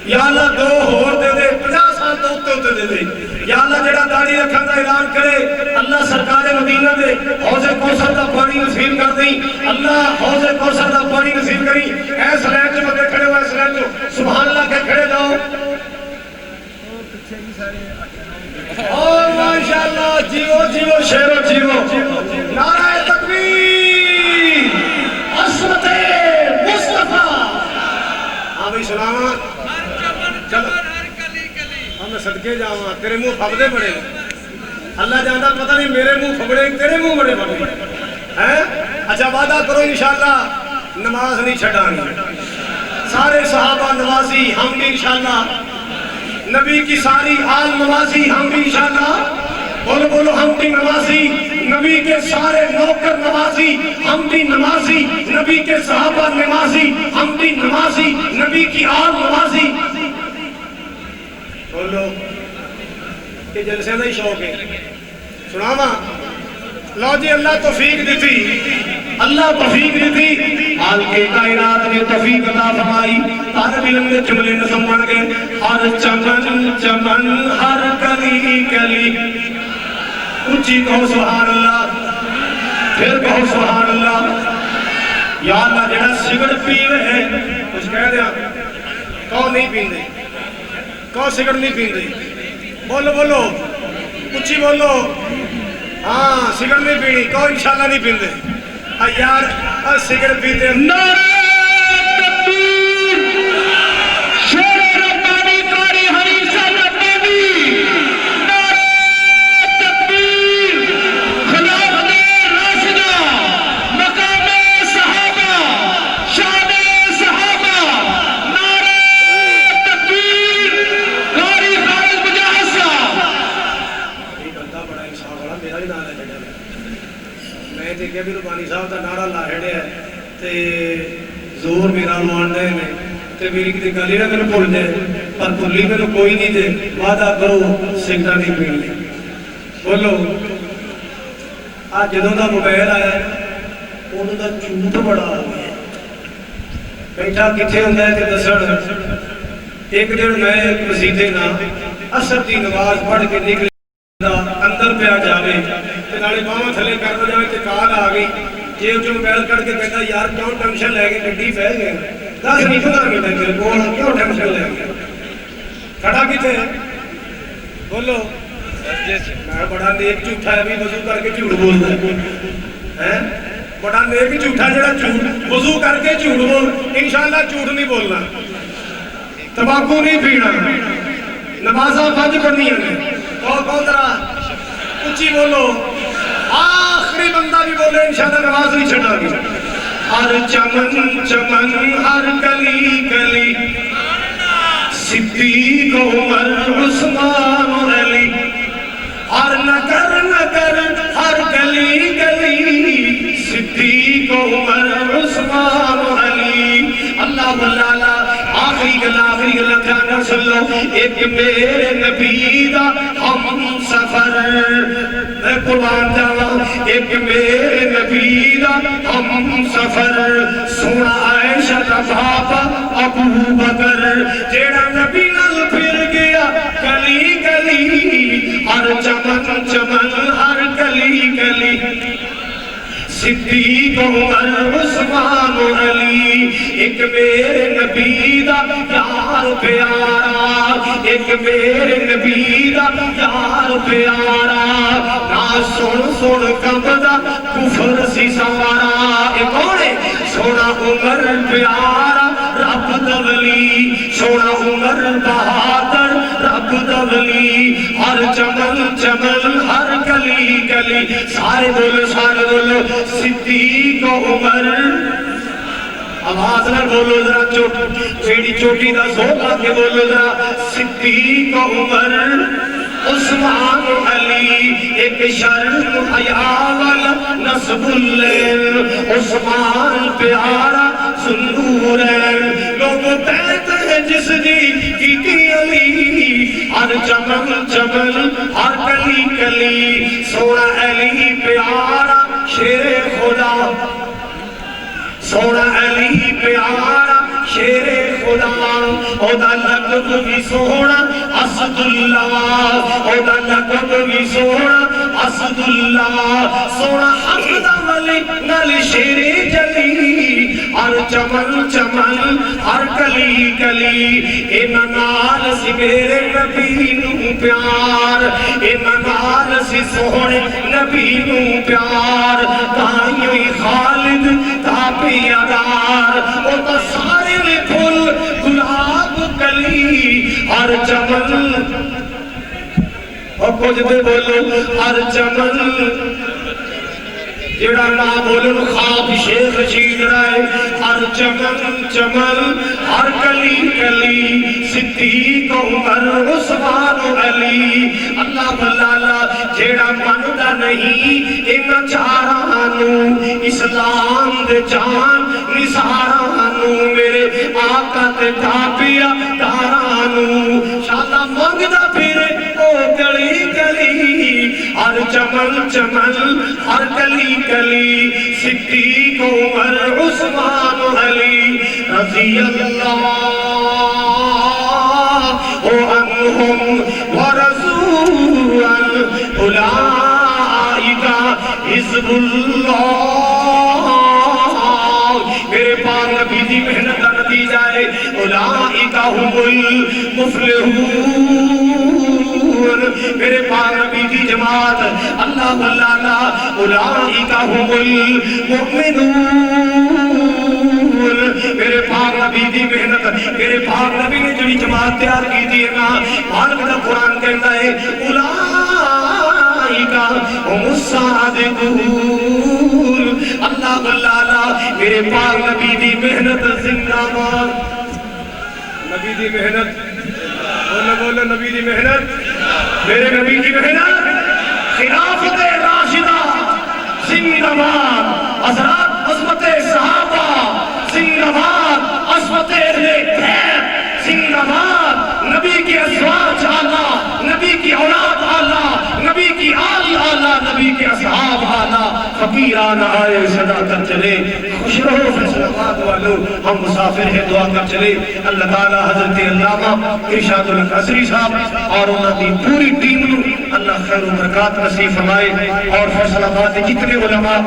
یا اللہ 2 ہور دے دے 50 سال تو اوتے دے دے یا اللہ جڑا داڑھی رکھن دا اعلان کرے اللہ سرکار مدینہ دے حوض کوثر دا پانی نصیب کر دیں اللہ حوض کوثر دا پانی نصیب کریں ایس لین چ بندے کھڑے ہوئے اس لین چ سبحان اللہ کہ کھڑے جاؤ اور ماشاءاللہ جیو جیو شیرو جیو نعرہ تکبیر عظمت مصطفیٰ ہاں بھائی سلام چلو ہم صدقے جاواں تیرے منہ پھبدے بڑے اللہ جاندا پتہ نہیں میرے منہ پھبڑے تیرے منہ بڑے پھبڑے ہیں اچھا وعدہ کرو انشاءاللہ نماز نہیں چھڈانی سارے صحابہ نمازی ہم بھی انشاءاللہ نبی کی ساری آل نمازی ہم بھی انشاءاللہ بولو بولو ہم بھی نمازی نبی کے سارے نوکر نمازی ہم بھی نمازی نبی کے صحابہ نمازی ہم بھی نمازی نبی کی آل نمازی بولو کہ جلسے دا ہی شوق ہے سناوا لو جی اللہ توفیق دیتی اللہ توفیق دیتی حال کے کائنات میں توفیق عطا فرمائی طالب علم نے جملے نظم بن گئے ہر چمن چمن ہر کلی کلی اونچی کہو سبحان اللہ پھر کہو سبحان اللہ یا اللہ جڑا سگرٹ پی رہے کچھ کہہ دیا کہو نہیں پیندے کہو سگرٹ نہیں پیندے بولو بولو اونچی بولو ہاں سگرٹ نہیں پینی کہو انشاءاللہ نہیں پیندے یار سگرٹ پیتے نعرہ تکبیر شیر ربانی قاری حریصہ ربانی نعرہ تکبیر خلافت راشدہ مقام صحابہ شان صحابہ نعرہ تکبیر قاری خالد مجاہد صاحب بندہ بڑا انصاف والا میرا بھی نام ہے میں دیکھیا بھی ربانی صاحب دا نعرہ لا ہڑیا تے زور میرا ماننے نے تے میری کتے گلی نہ مینوں بھول جائے پر بھلی مینوں کوئی نہیں دے وعدہ کرو سگرٹ نہیں پینی بولو آ جدوں دا موبائل آیا اودوں دا جھوٹ بڑا آ گیا بیٹھا کتھے ہوندا ہے تے دسن ایک دن میں مسجد نا عصر دی نماز پڑھ کے نکل اندر پہ آ جاوے تے نالے باواں تھلے کر جاوے تے کال آ گئی جیب جو موبائل کر کے کہتا یار کیوں ٹینشن لے کے گڈی بہ گئے 10 نہیں 15 منٹ تیرے کول کیوں ٹینشن لے گئے کھڑا کتے بولو میں بڑا نیک جھوٹا ہے بھی وضو کر کے جھوٹ بولدا ہے بڑا نیک جھوٹا جڑا جھوٹ وضو کر کے جھوٹ بول انشاءاللہ جھوٹ نہیں بولنا تمباکو نہیں پینا نمازاں 5 پڑھنیاں نے کہو ذرا اونچی بولو آخری بندہ بھی بولے انشاءاللہ نماز نہیں چھڑا گی ہر چمن چمن ہر گلی گلی صدیق عمر عثمان اور علی ہر نگر نگر ہر گلی گلی صدیق عمر عثمان اور علی اللہ اللہ آخری گلا دھیان سن لو ایک میرے نبی دا ہم سفر میں قربان جاواں ایک میرے نبی دا ہم سفر سونا عائشہ دا بابا ابو بکر جیڑا نبی نال پھر گیا گلی گلی ہر چمن چمن ہر گلی گلی صدیق عمر عثمان و علی ایک میرے نبی دا یار پیارا ایک میرے نبی دا یار پیارا نا سن سن کمدا کفر سی سوارا ایک اور سونا عمر پیارا رب دا ولی سونا عمر بہادر ہر چمن چمن ہر گلی گلی سارے بولو صدیق عمر آواز نہ بولو ذرا چوٹی دا زور لا کے بولو ذرا صدیق عمر عثمان علی ایک شرم حیا والا نصب اللیل عثمان پیارا ذوالنورین لوگ کہتے ہیں جس دی کی علی ہر چمن چمن ہر گلی گلی سونا علی پیارا شیر خدا سونا علی پیارا شیر خدا او دا لقب بھی سونا اسد اللہ او دا لقب بھی سونا اسد اللہ سونا حمد ولی نل شیر جلی ہر چمن چمن ہر گلی گلی ان نال سی میرے نبی نو پیار ان نال سی سونے نبی نو پیار تائیں خالد تابی ادار او تا سارے لے پھول گلاب کلی ہر چمن اور کچھ دے بولو ہر چمن جڑا نا بولن خواب شیخ رشید رائے ہر چمن چمن ہر گلی گلی صدیق عمر عثمان علی اللہ بلالا جڑا مندا نہیں ان چارانو اسلام دے جان نثارانو میرے آقا تے تابعہ دارانو شالا منگدا پھرے او گلی گلی ہر چمن چمن ہر گلی گلی صدیق عمر عثمان علی رضی اللہ عنہم ورضوا عنہ اولئک حزب اللہ میرے پاک نبی دی محنت کا نتیجہ ہے اولئک هم المفلحون میرے پاک نبی دی جماعت اللہ اللہ اولئک هم المؤمنون میرے پاک نبی دی محنت میرے پاک نبی نے جڑی جماعت تیار کی دی ہے نا مالک دا قرآن کہتا ہے اولئک هم الصادقون اللہ اللہ میرے پاک نبی دی محنت زندہ باد نبی دی محنت بولو نبی دی محنت میرے نبی کی محنت خلافت راشدہ زندہ باد حضرات عظمت صحابہ زندہ باد عظمت اہل بیت زندہ باد نبی کی ازواج اعلیٰ نبی کی اولاد اعلیٰ نبی کی آل اعلیٰ نبی کے اصحاب اعلیٰ فقیران آئے صدا کر چلے خوش رہو فیصلہ بات والو ہم مسافر ہیں دعا کر چلے اللہ تعالیٰ حضرت علامہ ارشاد القصری صاحب اور انہوں نے پوری ٹیم نو اللہ خیر و برکات نصیب فرمائے اور فیصلہ بات جتنے علماء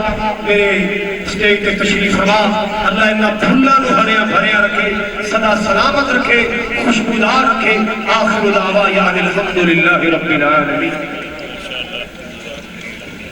میرے اسٹیج کے تشریف فرما اللہ انہا بھلا نو ہریا بھریا رکھے صدا سلامت رکھے خوشبودار رکھے آخر دعویٰ یا الحمدللہ رب العالمین